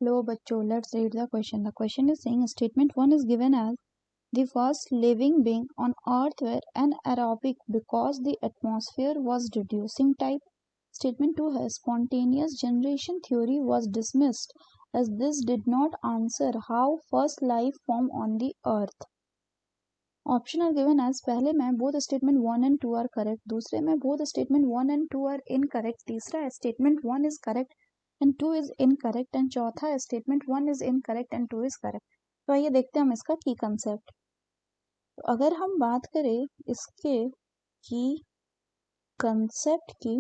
Hello बच्चों, let's read the question. The question is saying statement 1 is given as the first living being on earth were anaerobic because the atmosphere was reducing type. Statement 2 है spontaneous generation theory was dismissed as this did not answer how first life formed on the earth. Option are given as पहले में both statement 1 and 2 are correct, दूसरे में both statement 1 and 2 are incorrect, तीसरा statement 1 is correct and 2 is incorrect and चौथा statement 1 is incorrect and 2 is correct. तो आइए देखते हैं हम इसका की कंसेप्ट. तो अगर हम बात करें इसके की कंसेप्ट की,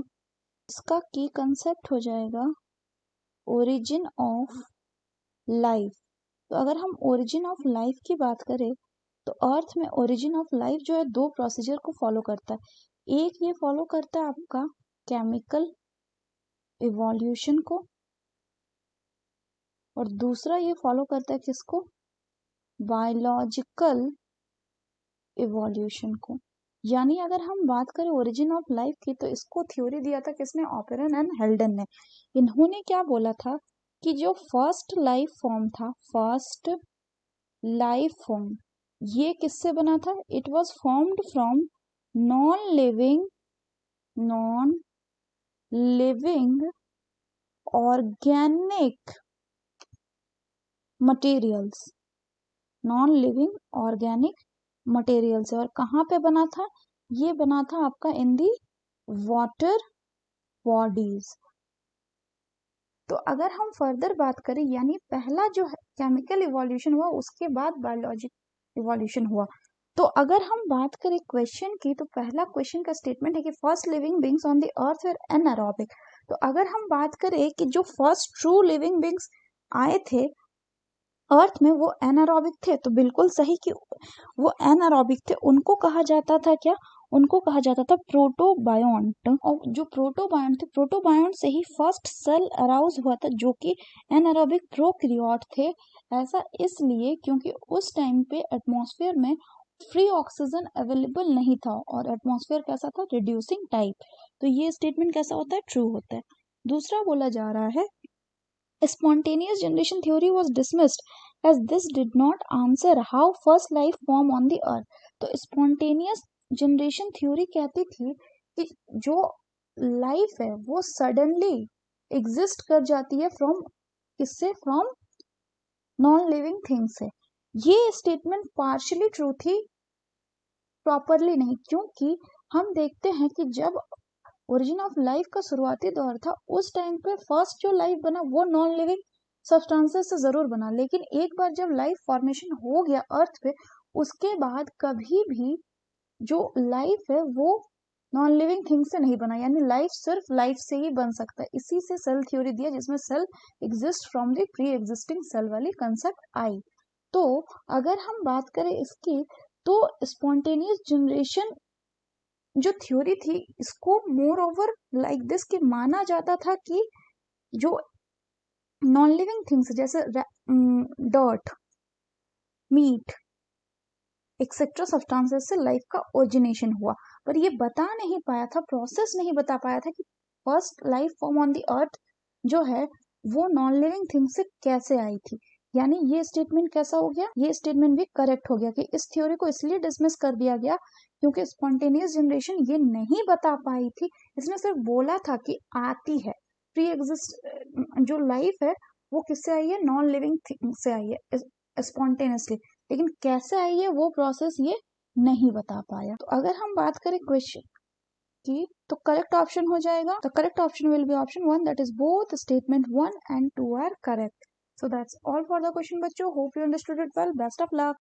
इसका की कंसेप्ट हो जाएगा ओरिजिन ऑफ लाइफ. तो अगर हम ओरिजिन ऑफ लाइफ की बात करें तो अर्थ में ओरिजिन ऑफ लाइफ जो है दो प्रोसीजर को फॉलो करता है. एक ये फॉलो करता है आपका केमिकल इवोल्यूशन को और दूसरा ये फॉलो करता है किसको, बायोलॉजिकल इवोल्यूशन को. यानी अगर हम बात करें ओरिजिन ऑफ लाइफ की तो इसको थ्योरी दिया था किसने, ऑपेरन एंड हेल्डन ने. इन्होंने क्या बोला था कि जो फर्स्ट लाइफ फॉर्म था, फर्स्ट लाइफ फॉर्म ये किससे बना था, it was formed from non living organic materials, non living organic materials. और कहाँ पे बना था, ये बना था आपका इन दी वाटर बॉडीज. तो अगर हम फर्दर बात करें यानी पहला जो केमिकल इवोल्यूशन हुआ उसके बाद बायोलॉजिक इवोल्यूशन हुआ. तो अगर हम बात करें क्वेश्चन की तो पहला क्वेश्चन का स्टेटमेंट है कि first living beings on the earth were anaerobic. तो अगर हम बात करें कि जो फर्स्ट ट्रू लिविंग बींग्स आए थे अर्थ में वो एनारोबिक थे, तो बिल्कुल सही कि वो एनारोबिक थे. उनको कहा जाता था क्या, उनको कहा जाता था प्रोटोबायोन्ट. और जो प्रोटोबायोन्ट थे, प्रोटोबायोन्ट से ही फर्स्ट सेल अराउज हुआ था जो कि एनारोबिक प्रोकैरियोट थे. ऐसा इसलिए क्योंकि उस टाइम पे एटमॉस्फेयर में फ्री ऑक्सीजन अवेलेबल नहीं था और एटमॉस्फेयर कैसा था, रिड्यूसिंग टाइप. तो ये स्टेटमेंट कैसा होता है, ट्रू होता है. दूसरा बोला जा रहा है spontaneous generation theory was dismissed as this did not answer how first life formed on the earth. तो spontaneous generation theory कहती थी कि जो लाइफ है वो सडनली एग्जिस्ट कर जाती है फ्रॉम किससे, फ्रॉम नॉन लिविंग थिंग से. ये स्टेटमेंट पार्शियली ट्रू थी, प्रॉपरली नहीं. क्योंकि हम देखते हैं कि जब ओरिजिन ऑफ लाइफ का शुरुआती दौर था उस टाइम पे फर्स्ट जो लाइफ बना वो नॉन लिविंग सब्सटेंसेस से जरूर बना, लेकिन एक बार जब लाइफ फॉर्मेशन हो गया अर्थ पे उसके बाद कभी भी जो लाइफ है वो नॉन लिविंग थिंग से नहीं बना. यानी लाइफ सिर्फ लाइफ से ही बन सकता है. इसी से सेल थ्योरी दिया जिसमें cell exist from the pre existing cell वाली कंसेप्ट आई. तो अगर हम बात करें इसकी तो स्पॉन्टेनियस जनरेशन जो थ्योरी थी इसको मोर ओवर लाइक दिस कि माना जाता था कि जो नॉन लिविंग थिंग्स जैसे डर्ट, मीट एक्सेट्रा सब्सटेंसेस से लाइफ का ओरिजिनेशन हुआ. पर ये बता नहीं पाया था, प्रोसेस नहीं बता पाया था कि first life form on the earth जो है वो नॉन लिविंग थिंग से कैसे आई थी. यानी ये स्टेटमेंट कैसा हो गया, ये स्टेटमेंट भी करेक्ट हो गया कि इस थ्योरी को इसलिए डिसमिस कर दिया गया क्योंकि स्पॉन्टेनियस जनरेशन ये नहीं बता पाई थी. इसने सिर्फ बोला था कि आती है, प्री एग्जिस्ट जो लाइफ है वो किससे आई है, नॉन लिविंग थिंग से आई है स्पॉन्टेनियसली, लेकिन कैसे आई है वो प्रोसेस ये नहीं बता पाया. तो अगर हम बात करें क्वेश्चन की तो करेक्ट ऑप्शन हो जाएगा, the correct option will be option 1 that is both statement 1 and 2 are correct. So that's all for the question बच्चों. Hope you understood it well. Best of luck.